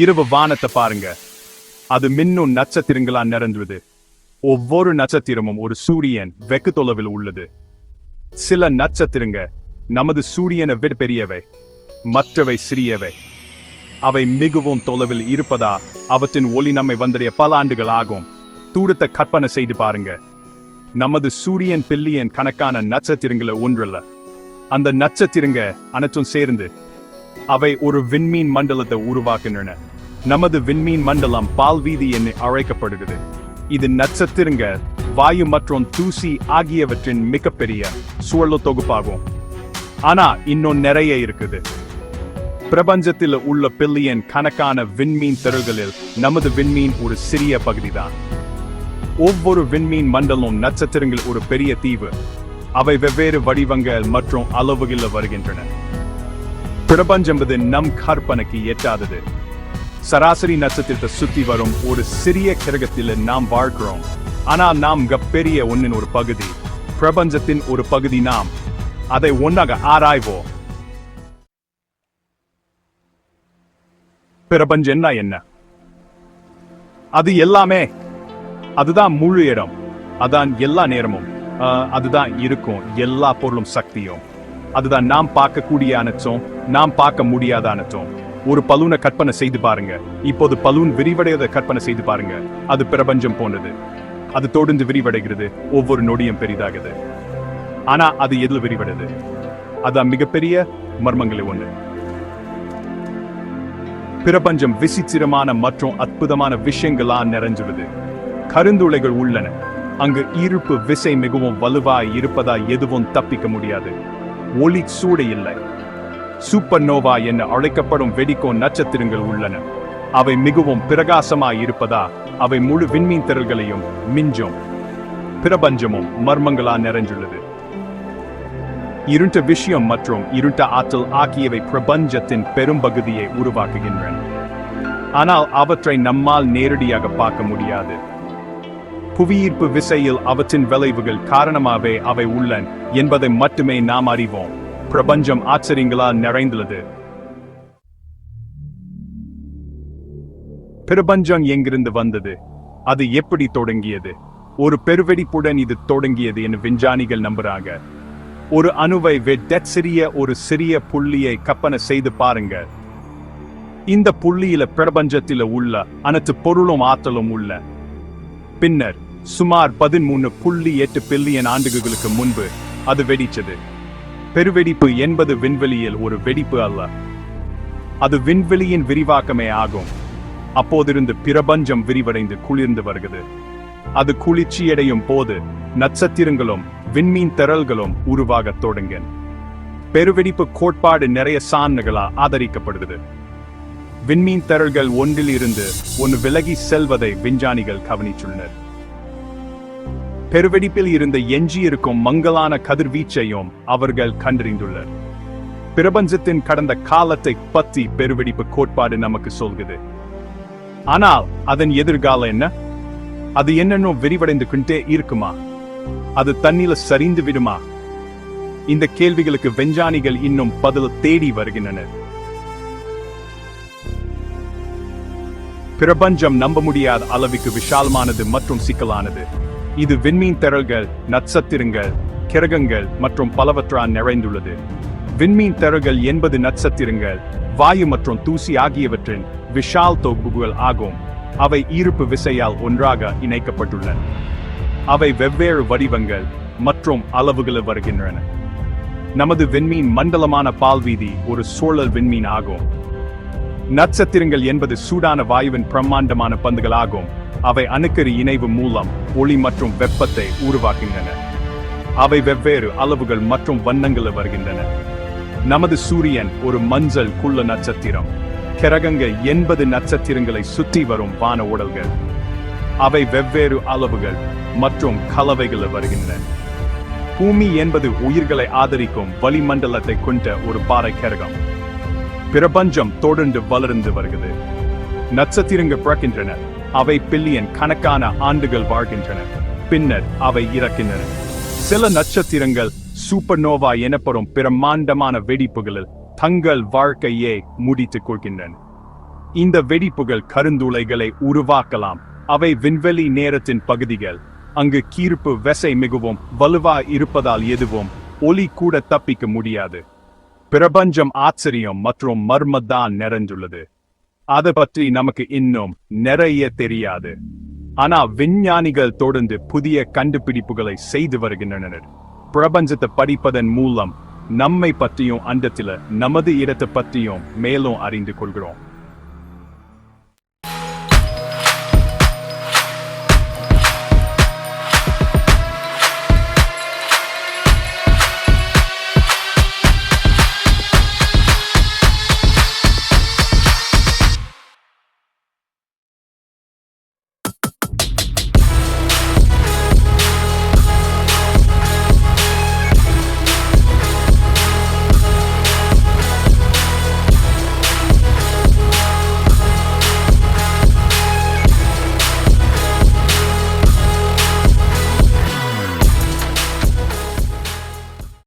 இரவு வானத்தை பாருங்க. அது மின்னும் நட்சத்திரங்களால் நிறைந்துள்ளது. ஒவ்வொரு நட்சத்திரமும் ஒரு சூரியன் வெகு தொலைவில் உள்ளது. சில நட்சத்திரங்க நமது சூரியனை விட பெரியவை, மற்றவை சிறியவை. அவை மிகவும் தொலைவில் இருப்பதா அவற்றின் ஒளி நம்மை வந்தடைய பல ஆண்டுகள் ஆகும். தூரத்தை கற்பனை செய்து பாருங்க. நமது சூரியன் பில்லியன் கணக்கான நட்சத்திரங்களை ஒன்றல்ல. அந்த நட்சத்திரங்க அனைத்தும் சேர்ந்து அவை ஒரு விண்மீன் மண்டலத்தை உருவாக்குகின்றன. நமது விண்மீன் மண்டலம் பால்வீதி என அழைக்கப்படுகிறது. இது நட்சத்திரங்க, வாயு மற்றும் தூசி ஆகியவற்றின் மிகப்பெரிய சுழல் தொகுப்பாகும். ஆனா இன்னும் நிறைய இருக்குது. பிரபஞ்சத்தில் உள்ள பில்லியன் கணக்கான விண்மீன் திரள்களில் நமது விண்மீன் ஒரு சிறிய பகுதிதான். ஒவ்வொரு விண்மீன் மண்டலம் நட்சத்திரங்கள் ஒரு பெரிய தீவு. அவை வெவ்வேறு வடிவங்கள் மற்றும் அளவுகளில் வருகின்றன. பிரபஞ்சம் நம் கற்பனைக்கு எட்டாதது. சராசரி நட்சத்திரத்தை சுத்தி வரும் ஒரு சிறிய கிரகத்தில் நாம் வாழ்கிறோம். ஆனால் நாம் பெரிய ஒன்னின் ஒரு பகுதி, பிரபஞ்சத்தின் ஒரு பகுதி. நாம் அதை ஒன்றாக ஆராய்வோம். பிரபஞ்சம்னா என்ன? அது எல்லாமே. அதுதான் முழு இடம். அதான் எல்லா நேரமும். அதுதான் இருக்கும் எல்லா பொருளும், சக்தியும். அதுதான் நாம் பார்க்கக்கூடிய அனைத்தும், நாம் பார்க்க முடியாத அனைத்தும். ஒரு பலூனை கற்பனை செய்து பாருங்க. இப்போது பலூன் விரிவடைவதை கற்பனை செய்து பாருங்க. அது பிரபஞ்சம் போன்றது. அது தொடர்ந்து விரிவடைகிறது, ஒவ்வொரு நொடியும் பெரிதாகுது. ஆனா அது எதில் விரிவடைது? அதான் மிகப்பெரிய மர்மங்களை ஒன்று. பிரபஞ்சம் விசித்திரமான மற்றும் அற்புதமான விஷயங்களால் நிறைஞ்சுள்ளது. கருந்துளைகள் உள்ளன. அங்கு ஈர்ப்பு விசை மிகவும் வலுவாய் இருப்பதா எதுவும் தப்பிக்க முடியாது. ஒளி சூடு இல்லை. சூப்பர் நோவா என அழைக்கப்படும் வெடிக்கோன் நட்சத்திரங்கள் உள்ளன. அவை மிகவும் பிரகாசமாய் இருப்பதா அவை முழு விண்மீன் திரள்களையும் மிஞ்சும். பிரபஞ்சமும் மர்மங்களால் நிறைந்துள்ளது. இருண்ட விஷயம் மற்றும் இருண்ட ஆற்றல் ஆகியவை பிரபஞ்சத்தின் பெரும்பகுதியை உருவாக்குகின்றன. ஆனால் அவற்றை நம்மால் நேரடியாக பார்க்க முடியாது. புவியீர்ப்பு விசையில் அவற்றின் விளைவுகள் காரணமாகவே அவை உள்ளன என்பதை மட்டுமே நாம் அறிவோம். பிரபஞ்சம் ஆச்சரியங்களால் நிறைந்துள்ளது. பிரபஞ்சம் எங்கிருந்து வந்தது? அது எப்படி தொடங்கியது? ஒரு பெருவெடிப்புடன் இது தொடங்கியது என விஞ்ஞானிகள் நம்புறாங்க. ஒரு அணுவை விட ஒரு சிறிய புள்ளியை கற்பனை செய்து பாருங்க. இந்த புள்ளியில பிரபஞ்சத்தில உள்ள அனைத்து பொருளும் ஆற்றலும் உள்ள. பின்னர் சுமார் 13.8 பில்லியன் ஆண்டுகளுக்கு முன்பு அது வெடிச்சது. பெருவெடிப்பு என்பது விண்வெளியில் ஒரு வெடிப்பு அல்ல. அது விண்வெளியின் விரிவாக்கமே ஆகும். அப்போதிருந்து பிரபஞ்சம் விரிவடைந்து குளிர்ந்து வருகிறது. அது குளிர்ச்சியடையும் போது நட்சத்திரங்களும் விண்மீன் திரள்களும் உருவாகத் தொடங்கின. பெருவெடிப்பு கோட்பாடு நிறைய சான்றுகளால் ஆதரிக்கப்படுகிறது. விண்மீன் திரள்கள் ஒன்றில் இருந்து ஒன்று விலகி செல்வதை விஞ்ஞானிகள் கவனித்துள்ளனர். பெருவெடிப்பில் இருந்த எஞ்சியிருக்கும் மங்கலான கதிர்வீச்சையும் அவர்கள் கண்டறிந்துள்ளனர். பிரபஞ்சத்தின் கடந்த காலத்தை பற்றி பெருவெடிப்பு கோட்பாடு நமக்கு சொல்கிறது. ஆனால் அதன் எதிர்காலம் என்ன? அது என்னென்னோ விரிவடைந்து கொண்டே இருக்குமா? அது தண்ணீர் சரிந்து விடுமா? இந்த கேள்விகளுக்கு விஞ்ஞானிகள் இன்னும் பதில் தேடி வருகின்றனர். பிரபஞ்சம் நம்ப முடியாத அளவுக்கு விஷாலமானது மற்றும் சிக்கலானது. இது விண்மீன் திரள்கள், நட்சத்திரங்கள், கிரகங்கள் மற்றும் பலவற்றால் நிறைந்துள்ளது. விண்மீன் திரள்கள் என்பது நட்சத்திரங்கள், வாயு மற்றும் தூசி ஆகியவற்றின் விஷால் தொகுப்புகள் ஆகும். அவை ஈர்ப்பு விசையால் ஒன்றாக இணைக்கப்பட்டுள்ளன. அவை வெவ்வேறு வடிவங்கள் மற்றும் அளவுகளில் வருகின்றன. நமது விண்மீன் மண்டலமான பால்வீதி ஒரு சுழல் விண்மீன் ஆகும். நட்சத்திரங்கள் என்பது சூடான வாயுவின் பிரம்மாண்டமான பந்துகள் ஆகும். அவை அணுக்கரு இணைவு மூலம் ஒளி மற்றும் வெப்பத்தை உருவாக்குகின்றன. அவை வெவ்வேறு அளவுகள் மற்றும் வண்ணங்களில் வருகின்றன. நமது சூரியன் ஒரு மஞ்சள் குள்ள நட்சத்திரம். கிரகங்கள் 80 நட்சத்திரங்களை சுற்றி வரும் வான உடல்கள். அவை வெவ்வேறு அளவுகள் மற்றும் கலவைகளில் வருகின்றன. பூமி என்பது உயிர்களை ஆதரிக்கும் வளிமண்டலத்தை கொண்ட ஒரு பாறை கிரகம். பிரபஞ்சம் தொடர்ந்து வளர்ந்து வருகிறது. நட்சத்திரங்கள் பிறக்கின்றன. அவை பில்லியன் கணக்கான ஆண்டுகள் வாழ்கின்றன. பின்னர் அவை இறக்கின்றன. சில நட்சத்திரங்கள் சூப்பர் நோவா எனப்படும் பிரம்மாண்டமான வெடிப்புகளில் தங்கள் வாழ்க்கையை முடித்துக் கொள்கின்றன. இந்த வெடிப்புகள் கருந்துளைகளை உருவாக்கலாம். அவை விண்வெளி நேரத்தின் பகுதிகள். அங்கு கீர்ப்பு விசை மிகவும் வலுவாய் இருப்பதால் எதுவும் ஒளி கூட தப்பிக்க முடியாது. பிரபஞ்சம் ஆச்சரியம் மற்றும் மர்மத்தான் நிறைந்துள்ளது. அதை பற்றி நமக்கு இன்னும் நிறைய தெரியாது. ஆனா விஞ்ஞானிகள் தொடர்ந்து புதிய கண்டுபிடிப்புகளை செய்து வருகின்றனர். பிரபஞ்சத்தை படிப்பதன் மூலம் நம்மை பற்றியும் அண்டத்தில நமது இடத்தை பற்றியும் மேலும் அறிந்து கொள்கிறோம்.